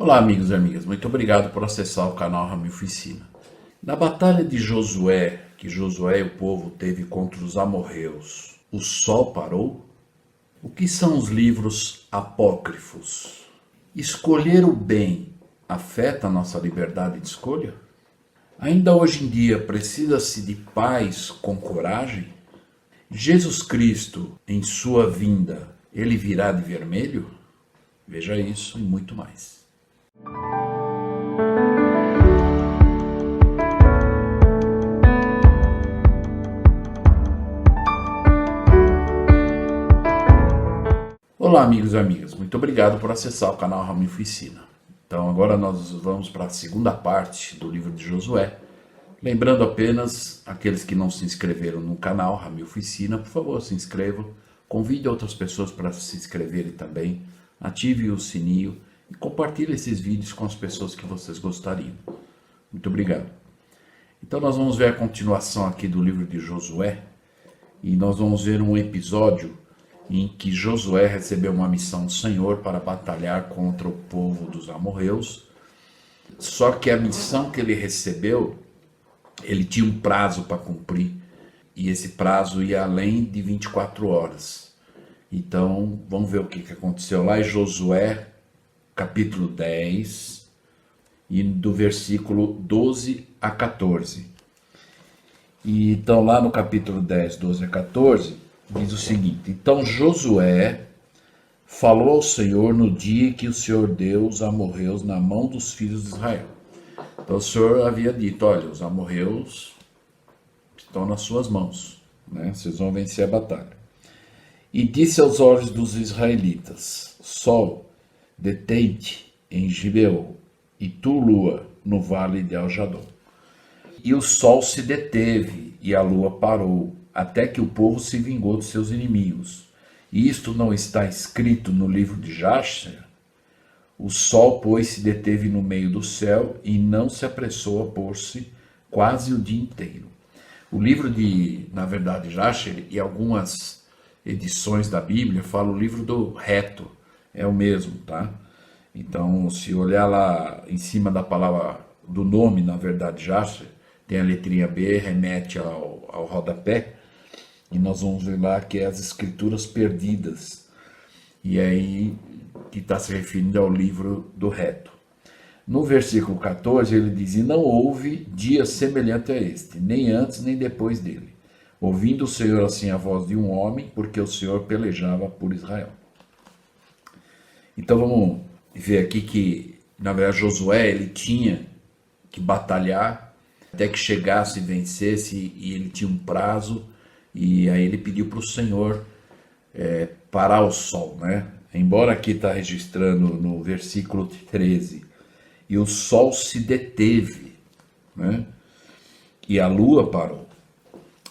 Olá, amigos e amigas, muito obrigado por acessar o canal Ramilfo Ensina. Na batalha de Josué, que Josué e o povo teve contra os amorreus, o sol parou? O que são os livros apócrifos? Escolher o bem afeta a nossa liberdade de escolha? Ainda hoje em dia precisa-se de paz com coragem? Jesus Cristo, em sua vinda, ele virá de vermelho? Veja isso e muito mais. Olá, amigos e amigas, muito obrigado por acessar o canal Ramilfo Ensina. Então agora nós vamos para a segunda parte do livro de Josué. Lembrando apenas, aqueles que não se inscreveram no canal Ramilfo Ensina, por favor se inscrevam, convide outras pessoas para se inscreverem também, ative o sininho e compartilhe esses vídeos com as pessoas que vocês gostariam. Muito obrigado. Então nós vamos ver a continuação aqui do livro de Josué e nós vamos ver um episódio em que Josué recebeu uma missão do Senhor para batalhar contra o povo dos amorreus. Só que a missão que ele recebeu, ele tinha um prazo para cumprir, e esse prazo ia além de 24 horas. Então, vamos ver o que aconteceu lá em Josué, capítulo 10, e do versículo 12 a 14. E então, lá no capítulo 10, 12 a 14, diz o seguinte: Então Josué falou ao Senhor no dia que o Senhor deu os amorreus na mão dos filhos de Israel. Então o Senhor havia dito: olha, os amorreus estão nas suas mãos, né? Vocês vão vencer a batalha. E disse aos olhos dos israelitas: Sol, detente em Gibeon, e tu, lua, no vale de Aljadon. E o sol se deteve, e a lua parou, até que o povo se vingou dos seus inimigos. E isto não está escrito no livro de Jasher? O sol, pois, se deteve no meio do céu e não se apressou a pôr-se quase o dia inteiro. O livro de, na verdade, Jasher e algumas edições da Bíblia falam o livro do reto, é o mesmo, tá? Então, se olhar lá em cima da palavra, do nome, na verdade, Jasher, tem a letrinha B, remete ao rodapé, e nós vamos ver lá que é as escrituras perdidas, e aí que está se referindo ao livro do reto. No versículo 14 ele diz: E não houve dia semelhante a este, nem antes nem depois dele, ouvindo o Senhor assim a voz de um homem, porque o Senhor pelejava por Israel. Então vamos ver aqui que, na verdade, Josué ele tinha que batalhar até que chegasse e vencesse, e ele tinha um prazo. E aí ele pediu para o Senhor parar o sol, né? Embora aqui está registrando no versículo 13, e o sol se deteve, né? E a lua parou.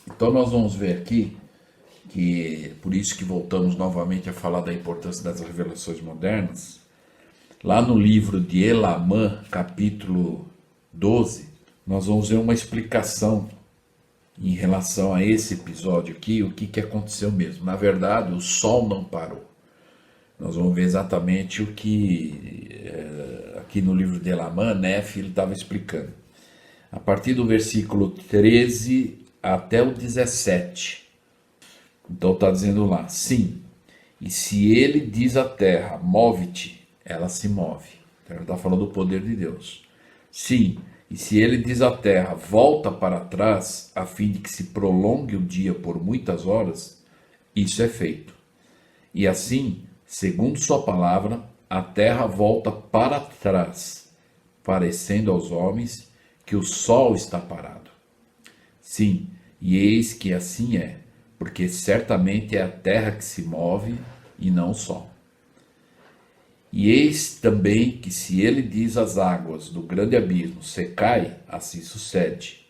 Então nós vamos ver aqui, que por isso que voltamos novamente a falar da importância das revelações modernas. Lá no livro de Elamã, capítulo 12, nós vamos ver uma explicação em relação a esse episódio aqui, o que aconteceu mesmo. Na verdade, o sol não parou. Nós vamos ver exatamente o que aqui no livro de Elamã, Nefe, ele estava explicando. A partir do versículo 13 até o 17. Então está dizendo lá: Sim, e se ele diz à terra, move-te, ela se move. Então ele está falando do poder de Deus. Sim, e se ele diz à terra, volta para trás, a fim de que se prolongue o dia por muitas horas, isso é feito. E assim, segundo sua palavra, a terra volta para trás, parecendo aos homens que o sol está parado. Sim, e eis que assim é, porque certamente é a terra que se move e não o sol. E eis também que se ele diz às águas do grande abismo, secai, assim sucede.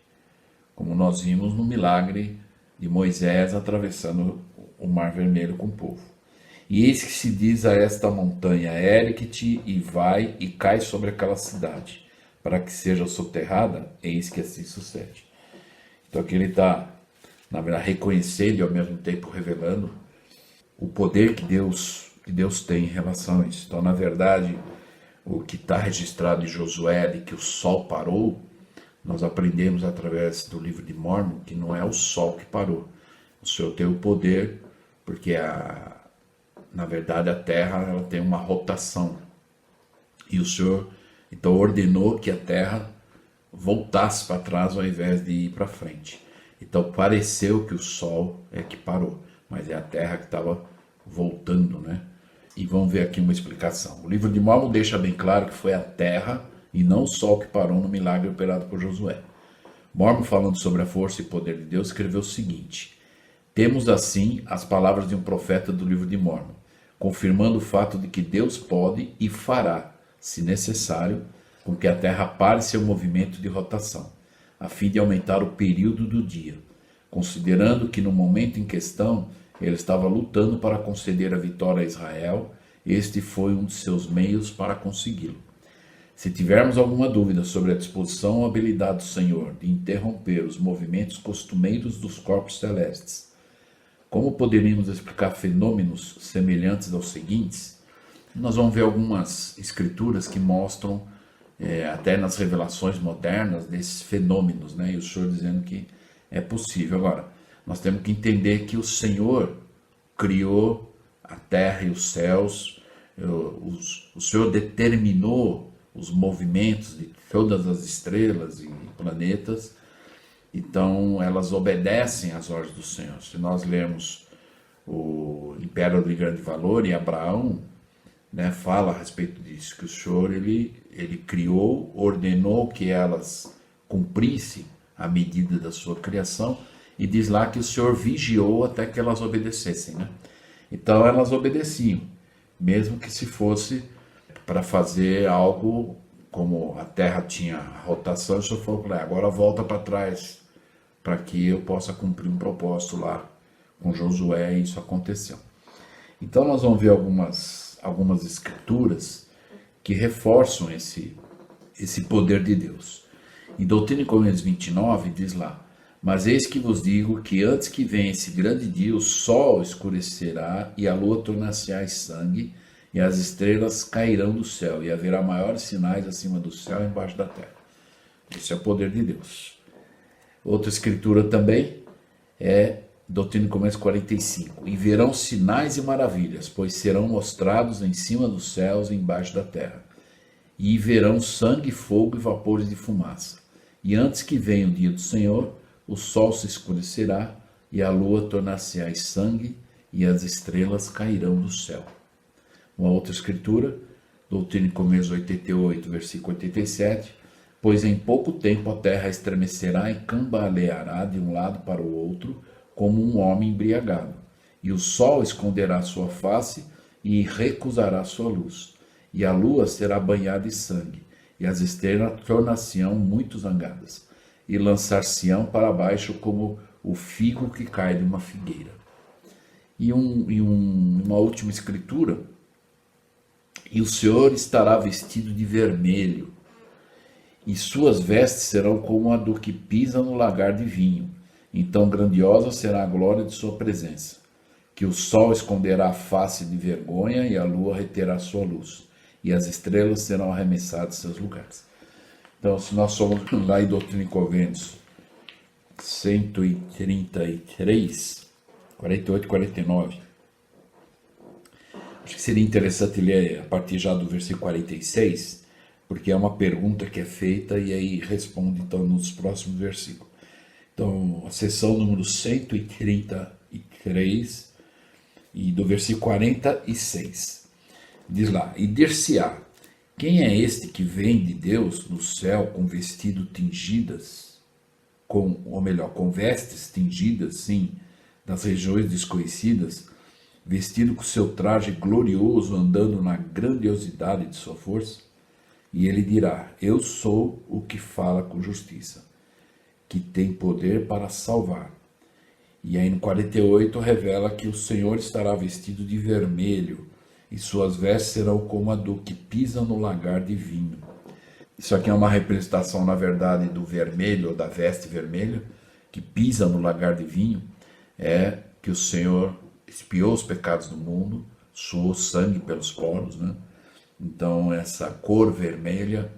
Como nós vimos no milagre de Moisés atravessando o Mar Vermelho com o povo. E eis que se diz a esta montanha, ergue-te e vai e cai sobre aquela cidade, para que seja soterrada, eis que assim sucede. Então aqui ele está, na verdade, reconhecendo e ao mesmo tempo revelando o poder que Deus tem em relação a isso. Então, na verdade, o que está registrado em Josué de que o sol parou, nós aprendemos através do livro de Mórmon que não é o sol que parou. O Senhor tem o poder, porque na verdade a Terra ela tem uma rotação. E o Senhor então ordenou que a Terra voltasse para trás ao invés de ir para frente. Então pareceu que o Sol é que parou, mas é a Terra que estava voltando, né? E vamos ver aqui uma explicação. O livro de Mórmon deixa bem claro que foi a Terra e não o Sol que parou no milagre operado por Josué. Mórmon, falando sobre a força e poder de Deus, escreveu o seguinte: temos assim as palavras de um profeta do livro de Mórmon, confirmando o fato de que Deus pode e fará, se necessário, com que a Terra pare seu movimento de rotação, a fim de aumentar o período do dia, considerando que no momento em questão ele estava lutando para conceder a vitória a Israel, este foi um de seus meios para consegui-lo. Se tivermos alguma dúvida sobre a disposição ou habilidade do Senhor de interromper os movimentos costumeiros dos corpos celestes, como poderíamos explicar fenômenos semelhantes aos seguintes? Nós vamos ver algumas escrituras que mostram, até nas revelações modernas, desses fenômenos, né? E o Senhor dizendo que é possível. Agora, nós temos que entender que o Senhor criou a terra e os céus, o Senhor determinou os movimentos de todas as estrelas e planetas, então elas obedecem às ordens do Senhor. Se nós lermos o Império de Grande Valor e Abraão, né, fala a respeito disso, que o Senhor ele criou, ordenou que elas cumprissem a medida da sua criação, e diz lá que o Senhor vigiou até que elas obedecessem, né? Então elas obedeciam, mesmo que se fosse para fazer algo, como a Terra tinha rotação, o Senhor falou: agora volta para trás, para que eu possa cumprir um propósito lá com Josué, e isso aconteceu. Então nós vamos ver algumas escrituras que reforçam esse poder de Deus. Em Doutrina e Convênios 29 diz lá: mas eis que vos digo que antes que venha esse grande dia, o sol escurecerá e a lua tornar-se-á em sangue e as estrelas cairão do céu e haverá maiores sinais acima do céu e embaixo da terra. Esse é o poder de Deus. Outra escritura também é Doutrina e Convênios 45. E verão sinais e maravilhas, pois serão mostrados em cima dos céus e embaixo da terra. E verão sangue, fogo e vapores de fumaça. E antes que venha o dia do Senhor, o sol se escurecerá e a lua tornar-se-á em sangue e as estrelas cairão do céu. Uma outra escritura, Doutrina e Convênios 88, versículo 87. Pois em pouco tempo a terra estremecerá e cambaleará de um lado para o outro, como um homem embriagado, e o sol esconderá sua face e recusará sua luz, e a lua será banhada em sangue, e as estrelas tornar-se-ão muito zangadas, e lançar-se-ão para baixo como o figo que cai de uma figueira. E uma última escritura: e o Senhor estará vestido de vermelho, e suas vestes serão como a do que pisa no lagar de vinho. Então grandiosa será a glória de sua presença, que o sol esconderá a face de vergonha e a lua reterá sua luz, e as estrelas serão arremessadas de seus lugares. Então, se nós somos lá em Doutrina e Convênios 133, 48 e 49, acho que seria interessante ler a partir já do versículo 46, porque é uma pergunta que é feita e aí responde então nos próximos versículos. Então, a seção número 133 e do versículo 46, diz lá: e dir-se-á, quem é este que vem de Deus no céu com vestido tingidas, com vestes tingidas, sim, das regiões desconhecidas, vestido com seu traje glorioso, andando na grandiosidade de sua força? E ele dirá: eu sou o que fala com justiça, que tem poder para salvar. E aí no 48 revela que o Senhor estará vestido de vermelho, e suas vestes serão como a do que pisa no lagar de vinho. Isso aqui é uma representação, na verdade, do vermelho, ou da veste vermelha, que pisa no lagar de vinho, é que o Senhor expiou os pecados do mundo, suou sangue pelos poros, né? Então essa cor vermelha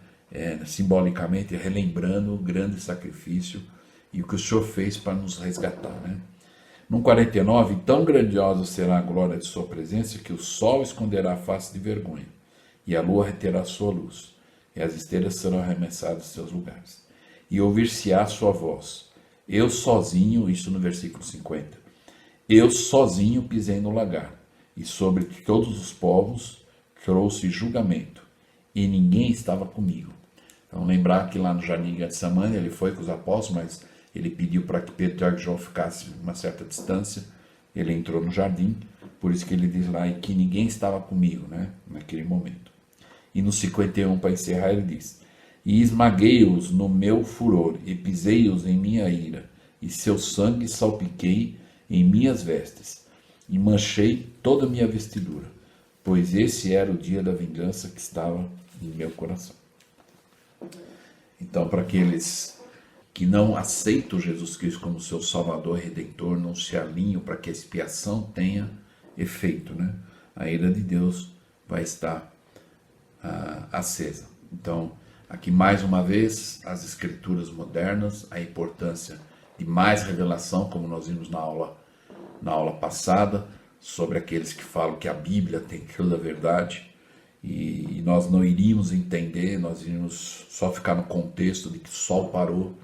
simbolicamente relembrando o grande sacrifício e o que o Senhor fez para nos resgatar, né? No 49, tão grandiosa será a glória de sua presença que o sol esconderá a face de vergonha, e a lua reterá sua luz, e as estrelas serão arremessadas de seus lugares. E ouvir-se-á sua voz. Eu sozinho, isso no versículo 50, eu sozinho pisei no lagar, e sobre todos os povos trouxe julgamento, e ninguém estava comigo. Então lembrar que lá no jardim de Getsemane ele foi com os apóstolos, mas ele pediu para que Pedro, Tiago e João ficassem uma certa distância. Ele entrou no jardim, por isso que ele diz lá que ninguém estava comigo, né, naquele momento. E no 51, para encerrar, ele diz: E esmaguei-os no meu furor, e pisei-os em minha ira, e seu sangue salpiquei em minhas vestes, e manchei toda a minha vestidura, pois esse era o dia da vingança que estava em meu coração. Então, para aqueles que não aceitam Jesus Cristo como seu Salvador e Redentor, não se alinham para que a expiação tenha efeito, né? A ira de Deus vai estar acesa. Então, aqui mais uma vez, as escrituras modernas, a importância de mais revelação, como nós vimos na aula passada, sobre aqueles que falam que a Bíblia tem toda a verdade, e nós não iríamos entender, nós iríamos só ficar no contexto de que o sol parou,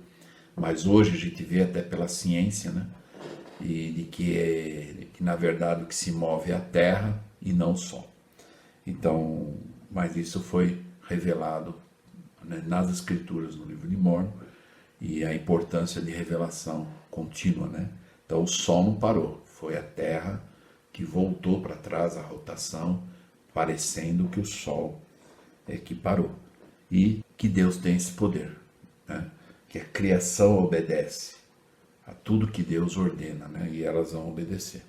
mas hoje a gente vê até pela ciência, né? E de que na verdade o que se move é a Terra e não o Sol. Então, mas isso foi revelado, né, nas Escrituras, no livro de Mórmon, e a importância de revelação contínua, né? Então o Sol não parou, foi a Terra que voltou para trás a rotação, parecendo que o Sol é que parou. E que Deus tem esse poder, né? Que a criação obedece a tudo que Deus ordena, né? E elas vão obedecer.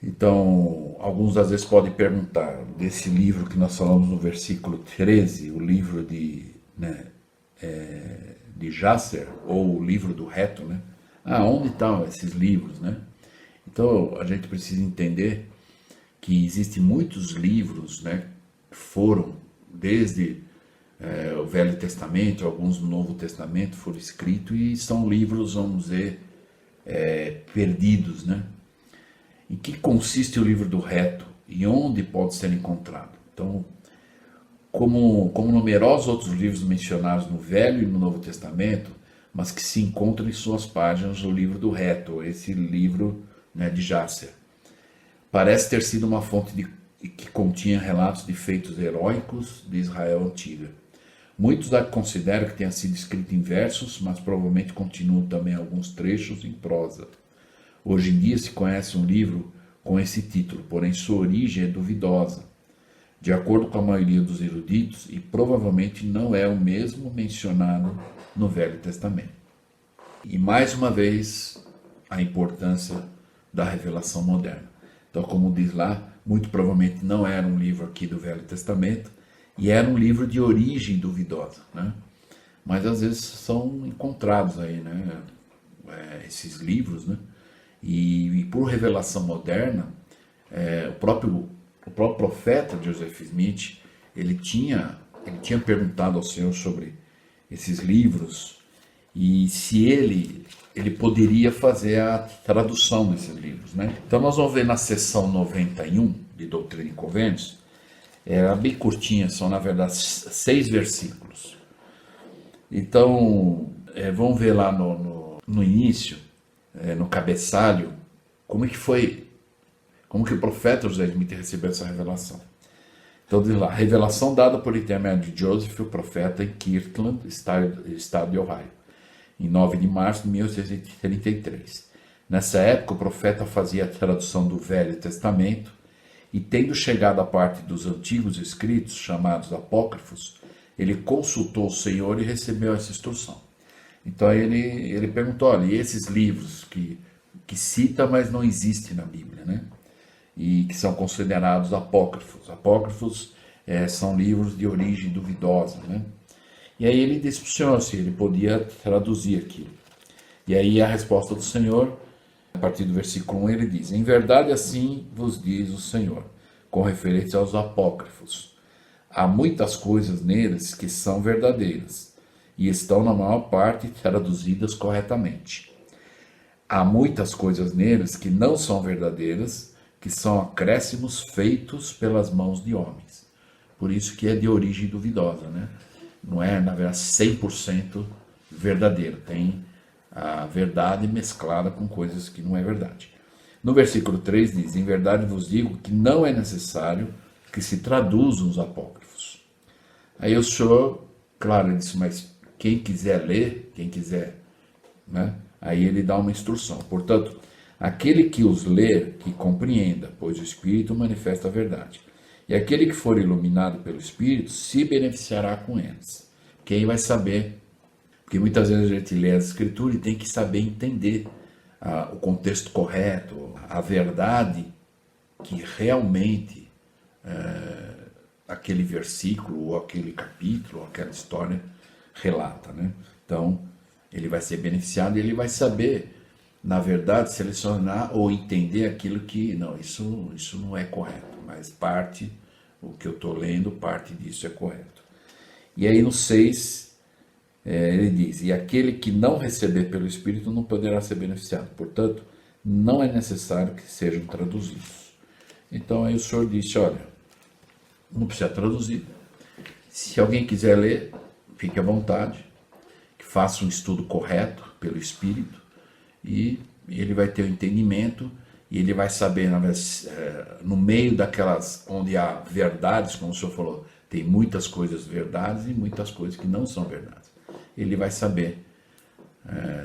Então, alguns às vezes podem perguntar, desse livro que nós falamos no versículo 13, o livro de Jasser, ou o livro do reto, né? Onde estão esses livros, né? Então, a gente precisa entender que existem muitos livros, né, que foram, desde o Velho Testamento, alguns do Novo Testamento foram escritos, e são livros, vamos dizer, perdidos, né? Em que consiste o livro do reto e onde pode ser encontrado? Então, como numerosos outros livros mencionados no Velho e no Novo Testamento, mas que se encontram em suas páginas o livro do reto, esse livro, né, de Jasser. Parece ter sido uma fonte que continha relatos de feitos heróicos de Israel antiga. Muitos a consideram que tenha sido escrito em versos, mas provavelmente continuam também alguns trechos em prosa. Hoje em dia se conhece um livro com esse título, porém sua origem é duvidosa, de acordo com a maioria dos eruditos, e provavelmente não é o mesmo mencionado no Velho Testamento. E mais uma vez, a importância da revelação moderna. Então, como diz lá, muito provavelmente não era um livro aqui do Velho Testamento, e era um livro de origem duvidosa, né? Mas às vezes são encontrados aí, né? Esses livros, né? E por revelação moderna, o próprio profeta Joseph Smith, ele tinha perguntado ao Senhor sobre esses livros e se ele poderia fazer a tradução desses livros, né? Então nós vamos ver na seção 91 de Doutrina e Convênios, era bem curtinha, são na verdade 6 versículos. Então vamos ver lá no início, no cabeçalho, como que o profeta José Smith recebeu essa revelação. Então diz lá: revelação dada por intermédio de Joseph, o profeta, em Kirtland, estado de Ohio, em 9 de março de 1833. Nessa época, o profeta fazia a tradução do Velho Testamento e, tendo chegado à parte dos antigos escritos, chamados apócrifos, ele consultou o Senhor e recebeu essa instrução. Então ele perguntou: olha, e esses livros que cita, mas não existem na Bíblia, né? E que são considerados apócrifos. Apócrifos são livros de origem duvidosa, né? E aí ele disse para o Senhor se ele podia traduzir aquilo. E aí a resposta do Senhor, a partir do versículo 1, ele diz: em verdade assim vos diz o Senhor, com referência aos apócrifos. há muitas coisas neles que são verdadeiras e estão na maior parte traduzidas corretamente. Há muitas coisas neles que não são verdadeiras, que são acréscimos feitos pelas mãos de homens. Por isso que é de origem duvidosa, né? Não é, na verdade, 100% verdadeiro. Tem a verdade mesclada com coisas que não é verdade. No versículo 3 diz: em verdade vos digo que não é necessário que se traduzam os apócrifos. Aí o senhor, claro, ele disse, mas quem quiser ler, quem quiser, né? Aí ele dá uma instrução. Portanto, aquele que os ler, que compreenda, pois o Espírito manifesta a verdade. E aquele que for iluminado pelo Espírito se beneficiará com eles. Quem vai saber? Porque muitas vezes a gente lê as Escrituras e tem que saber entender o contexto correto, a verdade que realmente aquele versículo, ou aquele capítulo, ou aquela história relata, né? Então, ele vai ser beneficiado e ele vai saber, na verdade, selecionar ou entender aquilo que, não, isso não é correto, mas parte, o que eu estou lendo, parte disso é correto. E aí no 6, ele diz, e aquele que não receber pelo Espírito não poderá ser beneficiado, portanto, não é necessário que sejam traduzidos. Então aí o senhor disse, olha, não precisa traduzir. Se alguém quiser ler, fique à vontade, que faça um estudo correto pelo Espírito e ele vai ter o entendimento e ele vai saber, no meio daquelas onde há verdades, como o senhor falou, tem muitas coisas verdades e muitas coisas que não são verdades. Ele vai saber,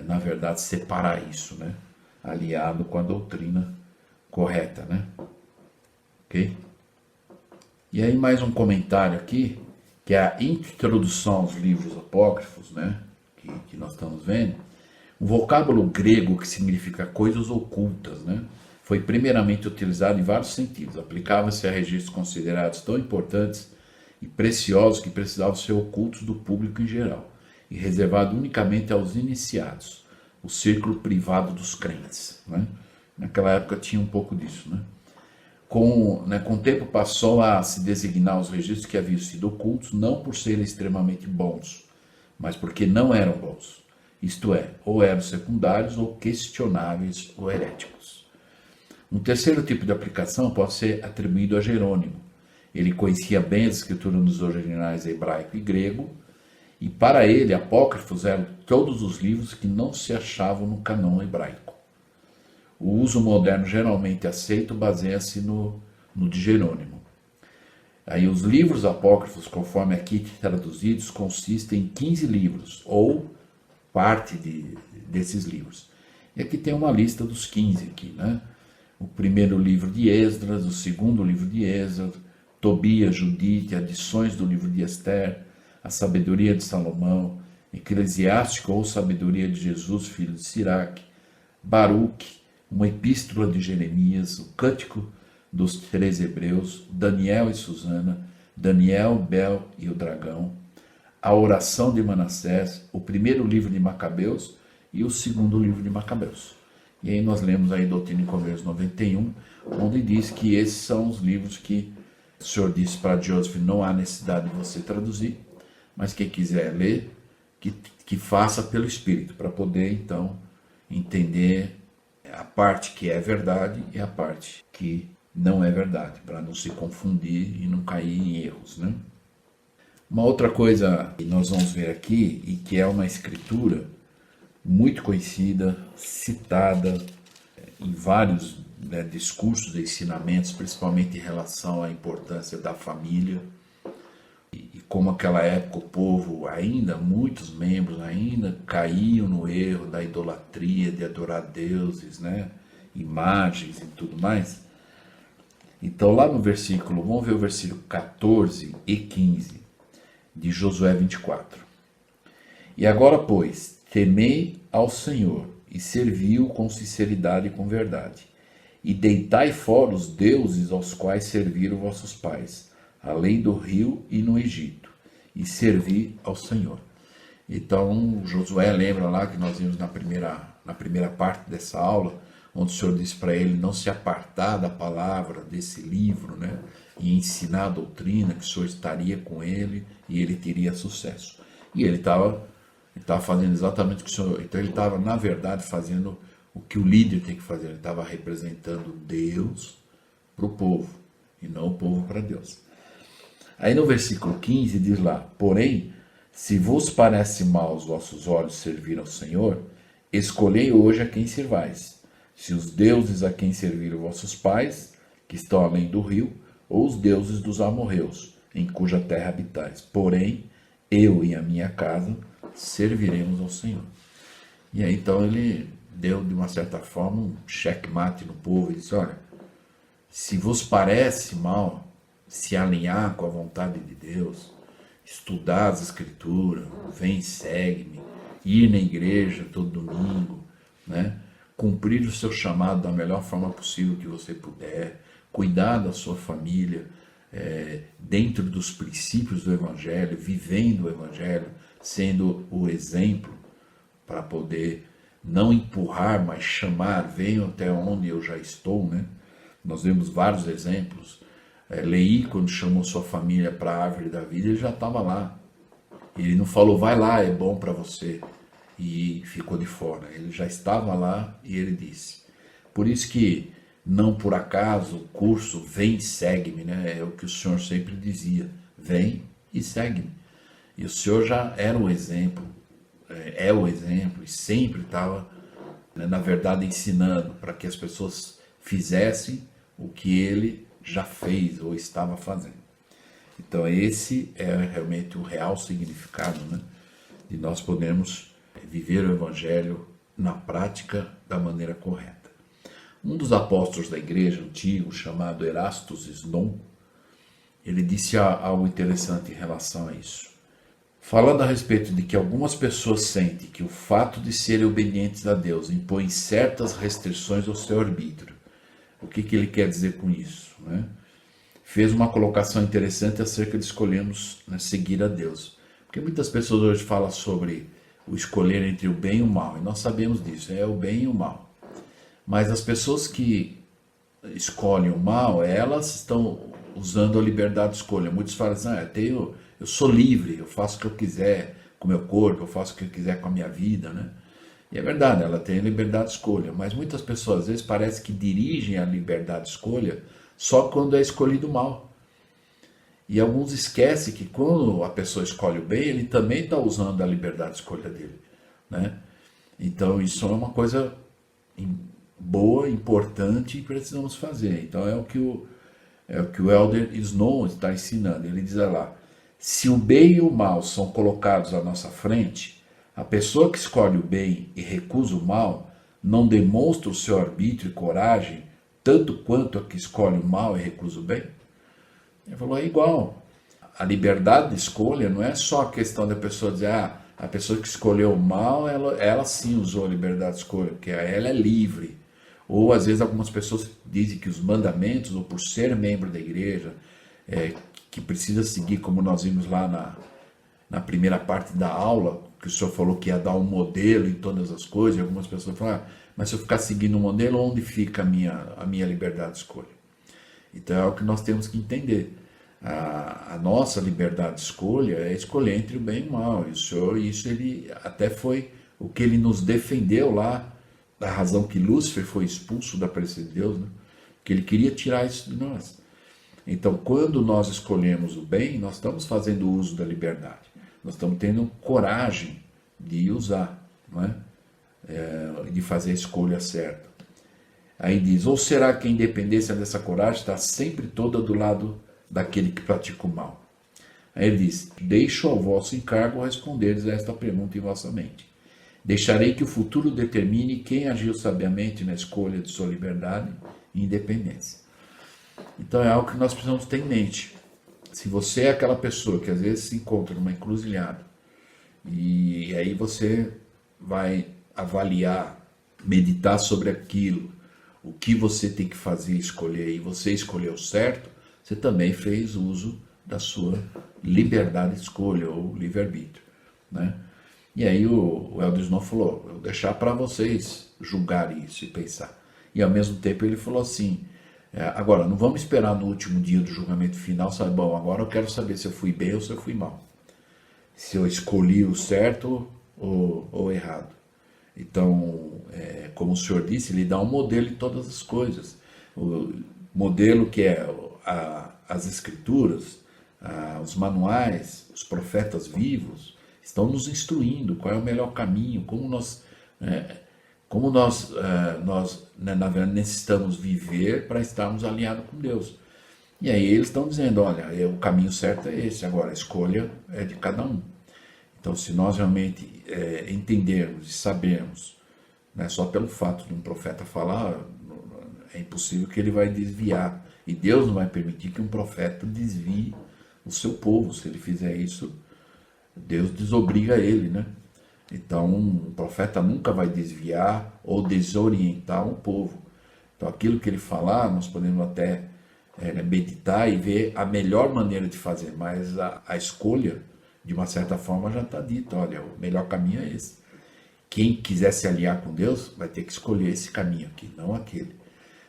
na verdade, separar isso, né? Aliado com a doutrina correta, né? Ok? E aí mais um comentário aqui, que é a introdução aos livros apócrifos, né? Que nós estamos vendo. O vocábulo grego que significa coisas ocultas, né? Foi primeiramente utilizado em vários sentidos. Aplicava-se a registros considerados tão importantes e preciosos que precisavam ser ocultos do público em geral e reservado unicamente aos iniciados, o círculo privado dos crentes, né? Naquela época tinha um pouco disso, né? Com o tempo passou a se designar os registros que haviam sido ocultos não por serem extremamente bons, mas porque não eram bons, isto é, ou eram secundários ou questionáveis ou heréticos. Um terceiro tipo de aplicação pode ser atribuído a Jerônimo. Ele conhecia bem as escrituras nos originais hebraico e grego, e para ele, apócrifos eram todos os livros que não se achavam no cânon hebraico. O uso moderno geralmente aceito baseia-se no de Jerônimo. Aí os livros apócrifos, conforme aqui traduzidos, consistem em 15 livros, ou parte desses livros. E aqui tem uma lista dos 15 aqui, né? O primeiro livro de Esdras, o segundo livro de Esdras, Tobias, Judite, adições do livro de Esther, a sabedoria de Salomão, Eclesiástico ou sabedoria de Jesus, filho de Siraque, Baruque, uma epístola de Jeremias, o cântico dos 3 hebreus, Daniel e Susana, Daniel, Bel e o dragão, a oração de Manassés, o primeiro livro de Macabeus e o segundo livro de Macabeus. E aí nós lemos aí Doutrina e Convênios 91, onde diz que esses são os livros que o senhor disse para Joseph, não há necessidade de você traduzir, mas quem quiser ler, que faça pelo Espírito, para poder então entender a parte que é verdade e a parte que não é verdade, para não se confundir e não cair em erros, né? Uma outra coisa que nós vamos ver aqui, e que é uma escritura muito conhecida, citada em vários discursos e ensinamentos, principalmente em relação à importância da família, e como aquela época o povo ainda, muitos membros ainda caíam no erro da idolatria, de adorar deuses, né? Imagens e tudo mais. Então lá no versículo, vamos ver o versículo 14 e 15 de Josué 24. E agora, pois, temei ao Senhor e servi-o com sinceridade e com verdade, e deitai fora os deuses aos quais serviram vossos pais, além do rio e no Egito, e servi ao Senhor. Então Josué lembra lá que nós vimos na primeira parte dessa aula, onde o Senhor disse para ele não se apartar da palavra desse livro, né? e ensinar a doutrina, que o Senhor estaria com ele e ele teria sucesso. E ele estava fazendo exatamente o que o Senhor... Então ele estava, na verdade, fazendo o que o líder tem que fazer. Ele estava representando Deus para o povo e não o povo para Deus. Aí no versículo 15 diz lá: porém, se vos parece mal aos vossos olhos servir ao Senhor, escolhei hoje a quem servais, se os deuses a quem serviram vossos pais, que estão além do rio, ou os deuses dos amorreus, em cuja terra habitais. Porém, eu e a minha casa serviremos ao Senhor. E aí então ele deu, de uma certa forma, um checkmate no povo e disse: olha, se vos parece mal se alinhar com a vontade de Deus, estudar as Escrituras, vem, segue-me, ir na igreja todo domingo, né? Cumprir o seu chamado da melhor forma possível que você puder, cuidar da sua família, dentro dos princípios do Evangelho, vivendo o Evangelho, sendo o exemplo para poder não empurrar, mas chamar, venham até onde eu já estou, né? Nós vemos vários exemplos. Leí, quando chamou sua família para a árvore da vida, ele já estava lá. Ele não falou, vai lá, é bom para você, e ficou de fora. Ele já estava lá e ele disse. Por isso que, não por acaso, o curso Vem, Segue-me, né? É o que o Senhor sempre dizia, vem e segue-me. E o Senhor já era o exemplo, é o exemplo, e sempre estava, né, na verdade, ensinando para que as pessoas fizessem o que ele já fez ou estava fazendo. Então esse é realmente o real significado, né, de nós podermos viver o Evangelho na prática da maneira correta. Um dos apóstolos da igreja antiga, chamado Erastus Snon, ele disse algo interessante em relação a isso. Falando a respeito de que algumas pessoas sentem que o fato de serem obedientes a Deus impõe certas restrições ao seu arbítrio. O que ele quer dizer com isso, né? Fez uma colocação interessante acerca de escolhermos, né, seguir a Deus. Porque muitas pessoas hoje falam sobre o escolher entre o bem e o mal, e nós sabemos disso, é o bem e o mal. Mas as pessoas que escolhem o mal, elas estão usando a liberdade de escolha. Muitos falam assim, eu sou livre, eu faço o que eu quiser com o meu corpo, eu faço o que eu quiser com a minha vida, né? E é verdade, ela tem a liberdade de escolha, mas muitas pessoas às vezes parece que dirigem a liberdade de escolha só quando é escolhido o mal. E alguns esquecem que quando a pessoa escolhe o bem, ele também está usando a liberdade de escolha dele, né? Então isso é uma coisa boa, importante e precisamos fazer. Então é o que o Elder Snow está ensinando. Ele diz lá, se o bem e o mal são colocados à nossa frente, a pessoa que escolhe o bem e recusa o mal não demonstra o seu arbítrio e coragem tanto quanto a que escolhe o mal e recusa o bem? Ele falou, é igual. A liberdade de escolha não é só a questão da pessoa dizer, a pessoa que escolheu o mal, ela sim usou a liberdade de escolha, porque ela é livre. Ou às vezes algumas pessoas dizem que os mandamentos, ou por ser membro da igreja, que precisa seguir, como nós vimos lá na primeira parte da aula, que o senhor falou que ia dar um modelo em todas as coisas, e algumas pessoas falam, mas se eu ficar seguindo um modelo, onde fica a minha liberdade de escolha? Então é o que nós temos que entender. A nossa liberdade de escolha é escolher entre o bem e o mal. E o Senhor, isso ele até foi o que ele nos defendeu lá, da razão que Lúcifer foi expulso da presença de Deus, né? Que ele queria tirar isso de nós. Então, quando nós escolhemos o bem, nós estamos fazendo uso da liberdade. Nós estamos tendo coragem de usar, não é? De fazer a escolha certa. Aí diz, ou será que a independência dessa coragem está sempre toda do lado daquele que pratica o mal? Aí ele diz, deixo ao vosso encargo responderes a esta pergunta em vossa mente. Deixarei que o futuro determine quem agiu sabiamente na escolha de sua liberdade e independência. Então é algo que nós precisamos ter em mente. Se você é aquela pessoa que às vezes se encontra numa encruzilhada, e aí você vai avaliar, meditar sobre aquilo, o que você tem que fazer, escolher, e você escolheu certo, você também fez uso da sua liberdade de escolha, ou livre-arbítrio, né? E aí o Elder Snow falou, eu vou deixar para vocês julgar isso e pensar. E ao mesmo tempo ele falou assim, Agora, não vamos esperar no último dia do julgamento final, sabe? Bom, agora eu quero saber se eu fui bem ou se eu fui mal. Se eu escolhi o certo ou errado. Então, como o senhor disse, ele dá um modelo em todas as coisas. O modelo que é as escrituras, os manuais, os profetas vivos, estão nos instruindo qual é o melhor caminho, na verdade, necessitamos viver para estarmos alinhados com Deus. E aí eles estão dizendo, olha, o caminho certo é esse, agora a escolha é de cada um. Então, se nós realmente entendermos e sabermos, né, só pelo fato de um profeta falar, é impossível que ele vai desviar. E Deus não vai permitir que um profeta desvie o seu povo. Se ele fizer isso, Deus desobriga ele, né? Então, um profeta nunca vai desviar ou desorientar um povo. Então, aquilo que ele falar, nós podemos até meditar e ver a melhor maneira de fazer, mas a escolha, de uma certa forma, já está dita. Olha, o melhor caminho é esse. Quem quiser se aliar com Deus vai ter que escolher esse caminho aqui, não aquele.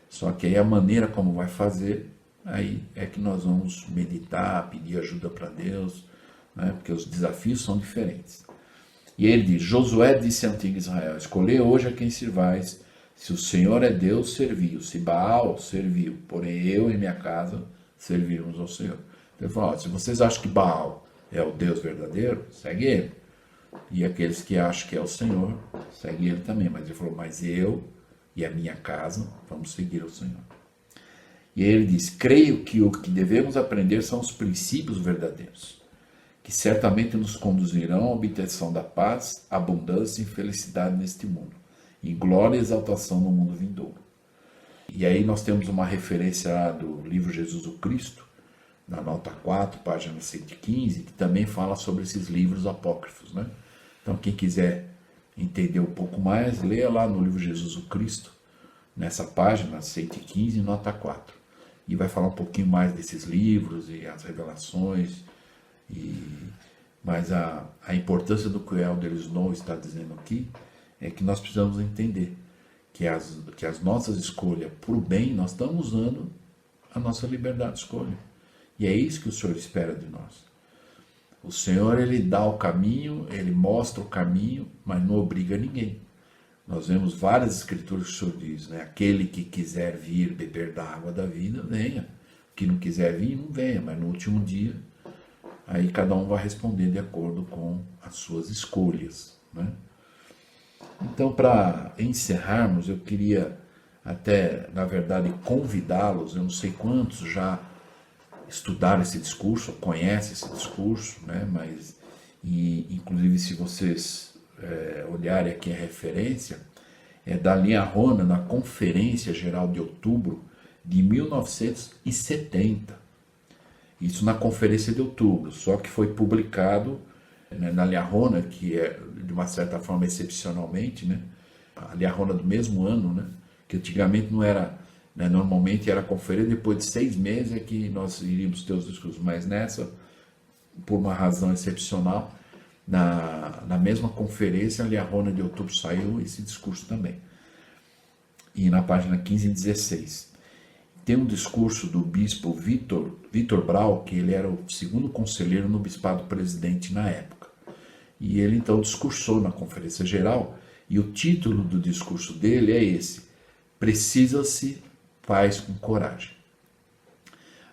Só que aí a maneira como vai fazer, aí é que nós vamos meditar, pedir ajuda para Deus, né? Porque os desafios são diferentes. E ele diz, Josué disse a antigo Israel, escolhei hoje a quem sirvais, se o Senhor é Deus, serviu, se Baal, serviu, porém eu e minha casa servirmos ao Senhor. Então ele falou, se vocês acham que Baal é o Deus verdadeiro, segue ele. E aqueles que acham que é o Senhor, segue ele também. Mas ele falou, mas eu e a minha casa vamos seguir o Senhor. E aí ele diz, creio que o que devemos aprender são os princípios verdadeiros, que certamente nos conduzirão à obtenção da paz, abundância e felicidade neste mundo, em glória e exaltação no mundo vindouro. E aí nós temos uma referência lá do livro Jesus o Cristo, na nota 4, página 115, que também fala sobre esses livros apócrifos, né? Então quem quiser entender um pouco mais, leia lá no livro Jesus o Cristo, nessa página 115, nota 4. E vai falar um pouquinho mais desses livros e as revelações. Mas a importância do que o Elder Snow está dizendo aqui é que nós precisamos entender que as nossas escolhas para o bem, nós estamos usando a nossa liberdade de escolha. E é isso que o Senhor espera de nós. O Senhor, ele dá o caminho, ele mostra o caminho, mas não obriga ninguém. Nós vemos várias escrituras que o Senhor diz, né? Aquele que quiser vir beber da água da vida, venha. O que não quiser vir, não venha. Mas no último dia, aí cada um vai responder de acordo com as suas escolhas, né? Então, para encerrarmos, eu queria até, na verdade, convidá-los, eu não sei quantos já estudaram esse discurso, conhecem esse discurso, né? Inclusive, se vocês olharem aqui a referência, é da Linha Rona, na Conferência Geral de Outubro de 1970. Isso na Conferência de Outubro, só que foi publicado, né, na Linha Rona, que é, de uma certa forma, excepcionalmente, né? A Linha Rona do mesmo ano, né? Que antigamente não era... Normalmente era conferência, depois de 6 meses é que nós iríamos ter os discursos, mas nessa, por uma razão excepcional, na mesma conferência, ali a Rona de Outubro saiu esse discurso também. E na página 15 e 16. Tem um discurso do bispo Vitor Brau, que ele era o segundo conselheiro no bispado presidente na época. E ele então discursou na conferência geral, e o título do discurso dele é esse: Precisa-se paz com coragem.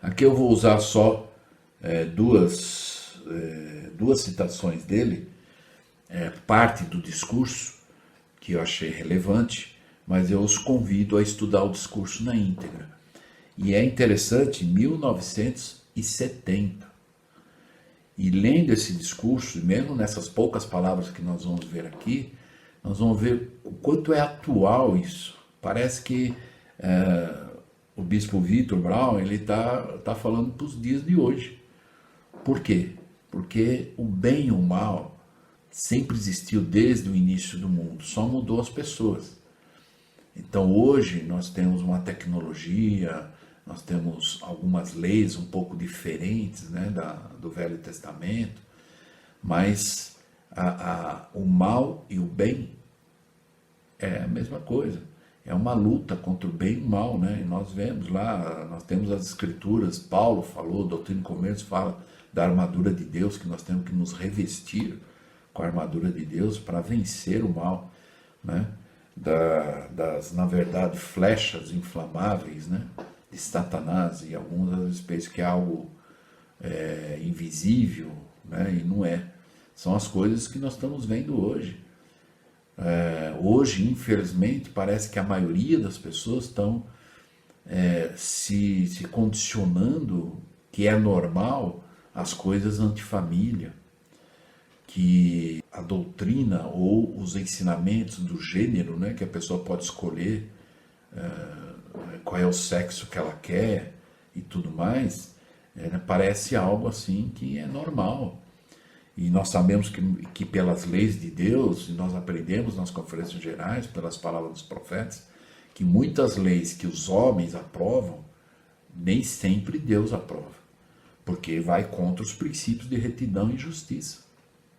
Aqui eu vou usar só duas citações dele, parte do discurso, que eu achei relevante, mas eu os convido a estudar o discurso na íntegra. E é interessante, 1970. E lendo esse discurso, mesmo nessas poucas palavras que nós vamos ver aqui, nós vamos ver o quanto é atual isso. Parece que o bispo Vitor Brown, ele tá falando para os dias de hoje. Por quê? Porque o bem e o mal sempre existiu desde o início do mundo, só mudou as pessoas. Então hoje nós temos uma tecnologia, nós temos algumas leis um pouco diferentes, né, do Velho Testamento, mas o mal e o bem é a mesma coisa. é uma luta contra o bem e o mal, né? E nós vemos lá, nós temos as escrituras, Paulo falou, Doutrina e Comércio fala da armadura de Deus, que nós temos que nos revestir com a armadura de Deus para vencer o mal, né? Na verdade, flechas inflamáveis, né? De Satanás, e alguns às vezes pensam que é algo invisível, né? E não é. São as coisas que nós estamos vendo hoje. Hoje, infelizmente, parece que a maioria das pessoas estão se condicionando que é normal as coisas antifamília, que a doutrina ou os ensinamentos do gênero, né, que a pessoa pode escolher qual é o sexo que ela quer e tudo mais, parece algo assim que é normal. E nós sabemos que pelas leis de Deus, e nós aprendemos nas conferências gerais, pelas palavras dos profetas, que muitas leis que os homens aprovam, nem sempre Deus aprova, porque vai contra os princípios de retidão e justiça,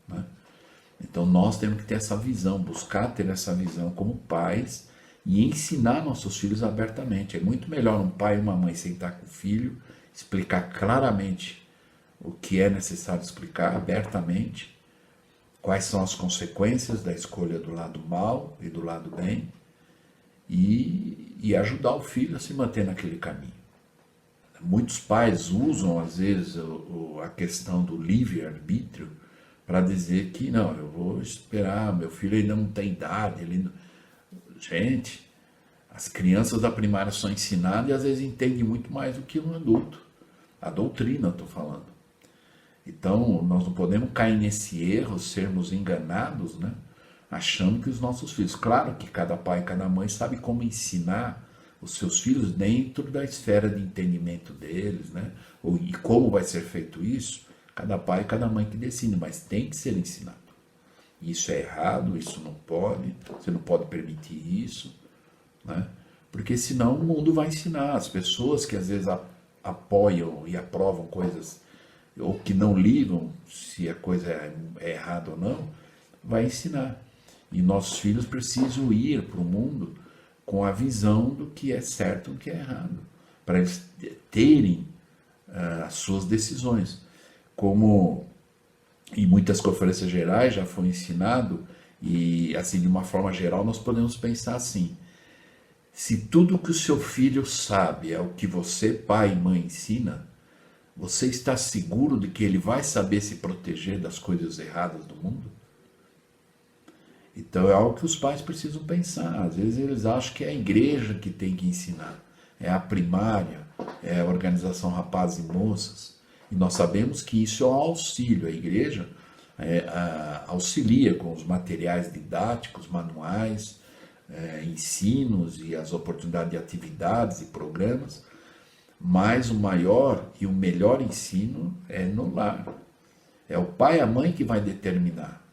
né? Então nós temos que ter essa visão, buscar ter essa visão como pais e ensinar nossos filhos abertamente. É muito melhor um pai e uma mãe sentar com o filho, explicar claramente o que é necessário explicar abertamente, quais são as consequências da escolha do lado mal e do lado bem, e ajudar o filho a se manter naquele caminho. Muitos pais usam, às vezes, a questão do livre-arbítrio para dizer que, não, eu vou esperar, meu filho ainda não tem idade. Gente, as crianças da primária são ensinadas e às vezes entendem muito mais do que um adulto. A doutrina, eu estou falando. Então, nós não podemos cair nesse erro, sermos enganados, né? Achando que os nossos filhos... Claro que cada pai e cada mãe sabe como ensinar os seus filhos dentro da esfera de entendimento deles, né? E como vai ser feito isso, cada pai e cada mãe que decide, mas tem que ser ensinado. Isso é errado, isso não pode, você não pode permitir isso, né? Porque senão o mundo vai ensinar. As pessoas que às vezes apoiam e aprovam coisas, ou que não ligam se a coisa é errada ou não, vai ensinar. E nossos filhos precisam ir para o mundo com a visão do que é certo e do que é errado, para eles terem as suas decisões. Como em muitas conferências gerais já foi ensinado, e assim de uma forma geral nós podemos pensar assim: se tudo que o seu filho sabe é o que você, pai e mãe, ensina, você está seguro de que ele vai saber se proteger das coisas erradas do mundo? Então é algo que os pais precisam pensar. Às vezes eles acham que é a igreja que tem que ensinar, é a primária, é a organização rapazes e moças. E nós sabemos que isso é um auxílio. A igreja auxilia com os materiais didáticos, manuais, ensinos e as oportunidades de atividades e programas. Mas o maior e o melhor ensino é no lar. É o pai e a mãe que vai determinar.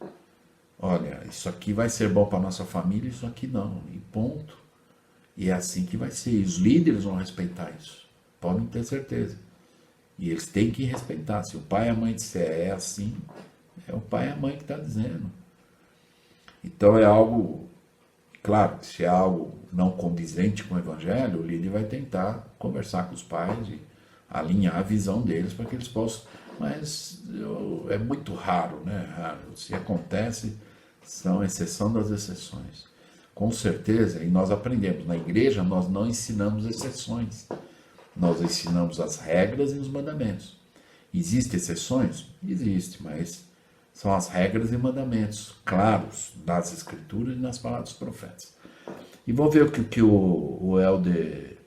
Olha, isso aqui vai ser bom para a nossa família, isso aqui não. E ponto. E é assim que vai ser. E os líderes vão respeitar isso. Podem ter certeza. E eles têm que respeitar. Se o pai e a mãe disser é assim, é o pai e a mãe que está dizendo. Então é algo... Claro, se é algo não condizente com o evangelho, o líder vai tentar conversar com os pais e alinhar a visão deles para que eles possam... Mas é muito raro, né? Raro. Se acontece, são exceção das exceções. Com certeza, e nós aprendemos, na igreja nós não ensinamos exceções. Nós ensinamos as regras e os mandamentos. Existem exceções? Existe, mas são as regras e mandamentos claros das escrituras e nas palavras dos profetas. E vamos ver o que o Elder,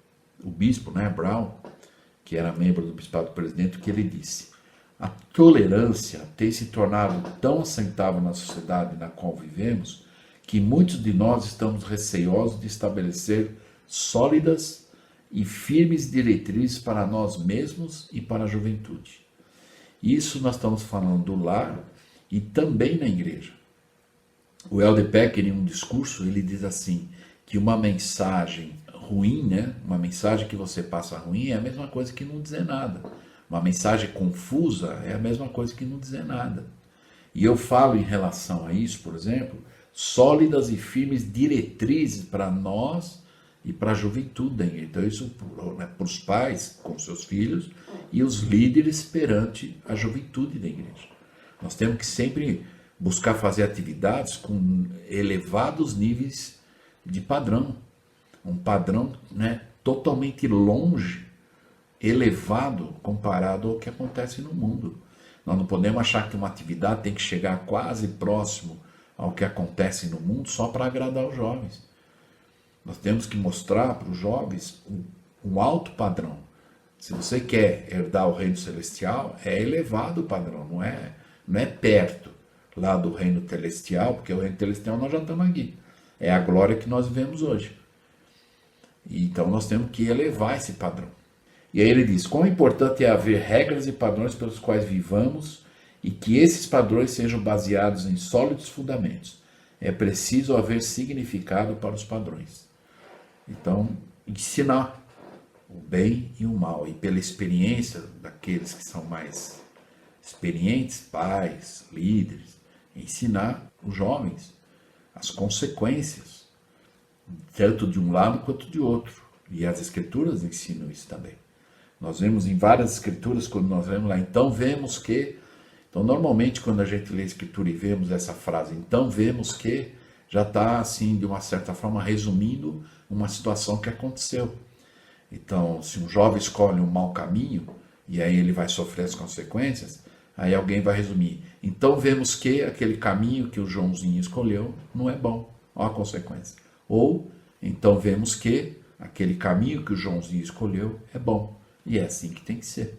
o bispo, né, Brown, que era membro do bispado presidente, o que ele disse. A tolerância tem se tornado tão assentável na sociedade na qual vivemos que muitos de nós estamos receosos de estabelecer sólidas e firmes diretrizes para nós mesmos e para a juventude. Isso nós estamos falando do lar e também na igreja. O Elder Pecker, em um discurso, ele diz assim, que uma mensagem ruim, né, uma mensagem que você passa ruim é a mesma coisa que não dizer nada. Uma mensagem confusa é a mesma coisa que não dizer nada. E eu falo em relação a isso, por exemplo, sólidas e firmes diretrizes para nós e para a juventude da igreja. Então isso, né, para os pais com seus filhos e os líderes perante a juventude da igreja. Nós temos que sempre buscar fazer atividades com elevados níveis de padrão. Um padrão, né, totalmente longe, elevado, comparado ao que acontece no mundo. Nós não podemos achar que uma atividade tem que chegar quase próximo ao que acontece no mundo só para agradar os jovens. Nós temos que mostrar para os jovens um alto padrão. Se você quer herdar o reino celestial, é elevado o padrão, não é perto lá do reino celestial, porque o reino celestial nós já estamos aqui. É a glória que nós vivemos hoje. Então nós temos que elevar esse padrão. E aí ele diz, quão importante é haver regras e padrões pelos quais vivamos e que esses padrões sejam baseados em sólidos fundamentos. É preciso haver significado para os padrões. Então, ensinar o bem e o mal. E pela experiência daqueles que são mais experientes, pais, líderes, ensinar os jovens as consequências, tanto de um lado quanto de outro. E as escrituras ensinam isso também. Nós vemos em várias escrituras, quando nós vemos lá, então vemos que... Então, normalmente, quando a gente lê a escritura e vemos essa frase, então vemos que, já está, assim, de uma certa forma, resumindo uma situação que aconteceu. Então, se um jovem escolhe um mau caminho, e aí ele vai sofrer as consequências, aí alguém vai resumir. Então, vemos que aquele caminho que o Joãozinho escolheu não é bom. Olha a consequência. Ou, então vemos que aquele caminho que o Joãozinho escolheu é bom. E é assim que tem que ser.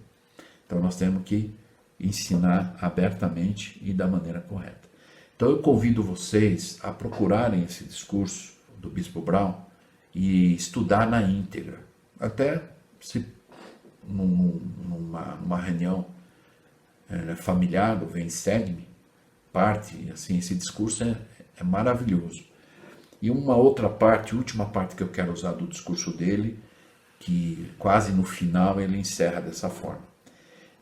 Então nós temos que ensinar abertamente e da maneira correta. Então eu convido vocês a procurarem esse discurso do Bispo Brown e estudar na íntegra. Até se numa reunião familiar do Vem Segue-me, parte, assim, esse discurso é maravilhoso. E uma outra parte, última parte que eu quero usar do discurso dele, que quase no final ele encerra dessa forma.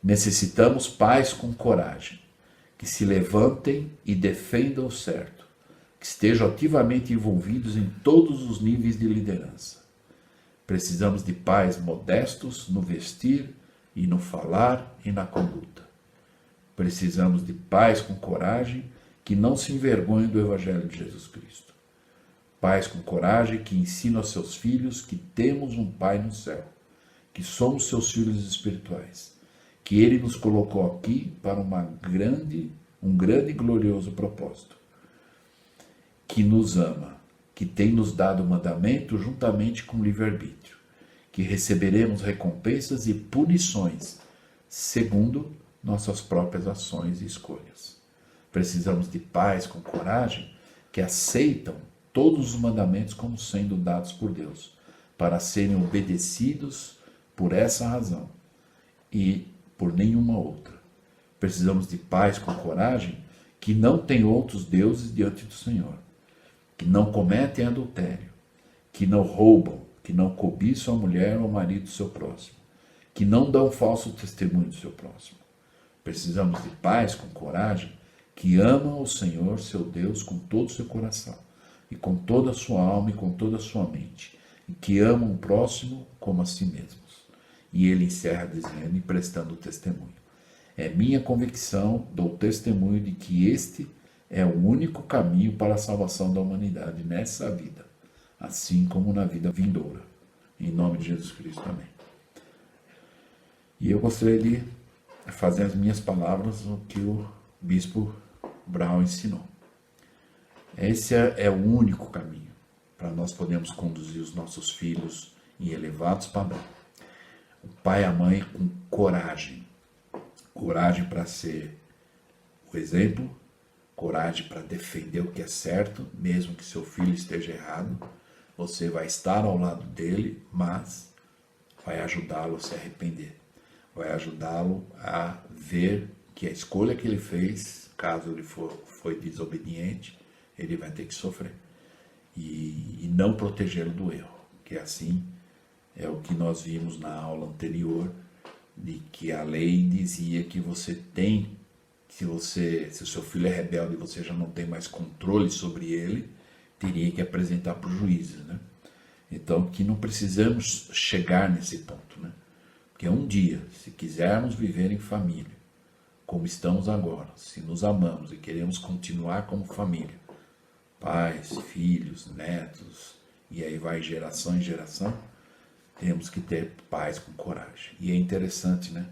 Necessitamos pais com coragem, que se levantem e defendam o certo, que estejam ativamente envolvidos em todos os níveis de liderança. Precisamos de pais modestos no vestir e no falar e na conduta. Precisamos de pais com coragem que não se envergonhem do Evangelho de Jesus Cristo. Pais com coragem que ensinam aos seus filhos que temos um Pai no céu, que somos seus filhos espirituais, que Ele nos colocou aqui para um grande e glorioso propósito, que nos ama, que tem nos dado o mandamento juntamente com o livre-arbítrio, que receberemos recompensas e punições segundo nossas próprias ações e escolhas. Precisamos de pais com coragem que aceitam todos os mandamentos como sendo dados por Deus, para serem obedecidos por essa razão e por nenhuma outra. Precisamos de pais com coragem que não têm outros deuses diante do Senhor, que não cometem adultério, que não roubam, que não cobiçam a mulher ou o marido do seu próximo, que não dão falso testemunho do seu próximo. Precisamos de pais com coragem que amam o Senhor, seu Deus, com todo o seu coração, e com toda a sua alma e com toda a sua mente, e que amam o próximo como a si mesmos. E ele encerra dizendo e prestando testemunho. É minha convicção, dou testemunho de que este é o único caminho para a salvação da humanidade nessa vida, assim como na vida vindoura. Em nome de Jesus Cristo, amém. E eu gostaria de fazer as minhas palavras o que o Bispo Brown ensinou. Esse é o único caminho para nós podermos conduzir os nossos filhos em elevados padrões. O pai e a mãe com coragem. Coragem para ser o exemplo, coragem para defender o que é certo, mesmo que seu filho esteja errado. Você vai estar ao lado dele, mas vai ajudá-lo a se arrepender. Vai ajudá-lo a ver que a escolha que ele fez, caso ele foi desobediente, ele vai ter que sofrer. E não protegê-lo do erro, que assim é o que nós vimos na aula anterior, de que a lei dizia que você tem, se o seu filho é rebelde e você já não tem mais controle sobre ele, teria que apresentar para os juízes, né? Então, que não precisamos chegar nesse ponto, né? Porque um dia, se quisermos viver em família, como estamos agora, se nos amamos e queremos continuar como família, pais, filhos, netos, e aí vai geração em geração, temos que ter paz com coragem. E é interessante, né?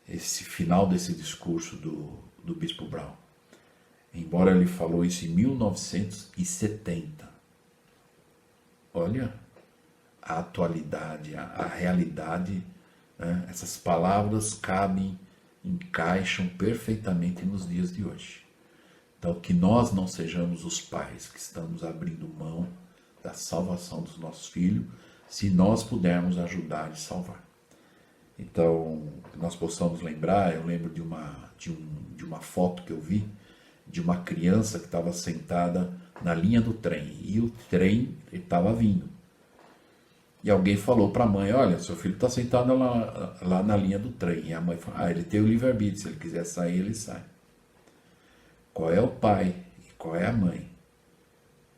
Esse final desse discurso do Bispo Brown. Embora ele falou isso em 1970. Olha a atualidade, a realidade, né? Essas palavras cabem, encaixam perfeitamente nos dias de hoje. Então, que nós não sejamos os pais que estamos abrindo mão da salvação dos nossos filhos, se nós pudermos ajudar e salvar. Então, que nós possamos lembrar, eu lembro de uma foto que eu vi, de uma criança que estava sentada na linha do trem, e o trem estava vindo. E alguém falou para a mãe, olha, seu filho está sentado lá na linha do trem. E a mãe falou, ele tem o livre-arbítrio, se ele quiser sair, ele sai. Qual é o pai e qual é a mãe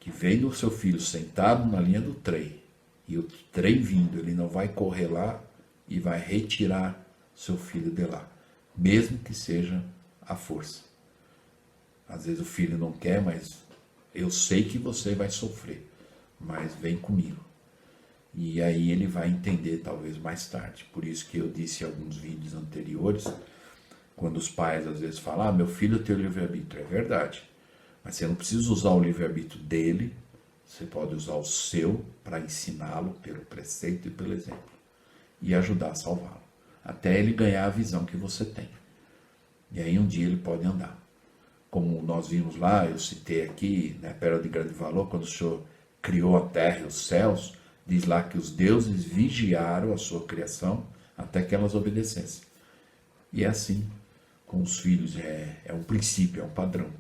que vendo o seu filho sentado na linha do trem, e o trem vindo, ele não vai correr lá e vai retirar seu filho de lá, mesmo que seja à força. Às vezes o filho não quer, mas eu sei que você vai sofrer, mas vem comigo. E aí ele vai entender talvez mais tarde. Por isso que eu disse em alguns vídeos anteriores, quando os pais às vezes falam, meu filho tem o livre-arbítrio, é verdade. Mas você não precisa usar o livre-arbítrio dele, você pode usar o seu para ensiná-lo pelo preceito e pelo exemplo. E ajudar a salvá-lo. Até ele ganhar a visão que você tem. E aí um dia ele pode andar. Como nós vimos lá, eu citei aqui, na Pérola de Grande Valor, quando o Senhor criou a terra e os céus, diz lá que os deuses vigiaram a sua criação até que elas obedecessem. E é assim com os filhos, é um princípio, é um padrão.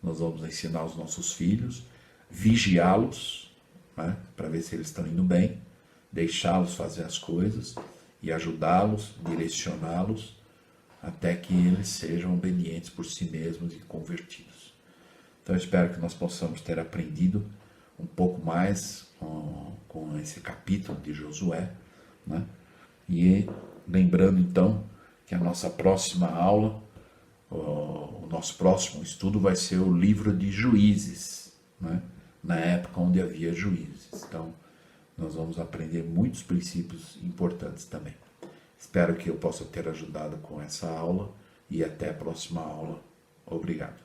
Nós vamos ensinar os nossos filhos, vigiá-los, né, para ver se eles estão indo bem, deixá-los fazer as coisas e ajudá-los, direcioná-los, até que eles sejam obedientes por si mesmos e convertidos. Então eu espero que nós possamos ter aprendido um pouco mais com esse capítulo de Josué, né? E lembrando então que a nossa próxima aula, o nosso próximo estudo vai ser o livro de Juízes, né? Na época onde havia juízes. Então nós vamos aprender muitos princípios importantes também. Espero que eu possa ter ajudado com essa aula e até a próxima aula. Obrigado.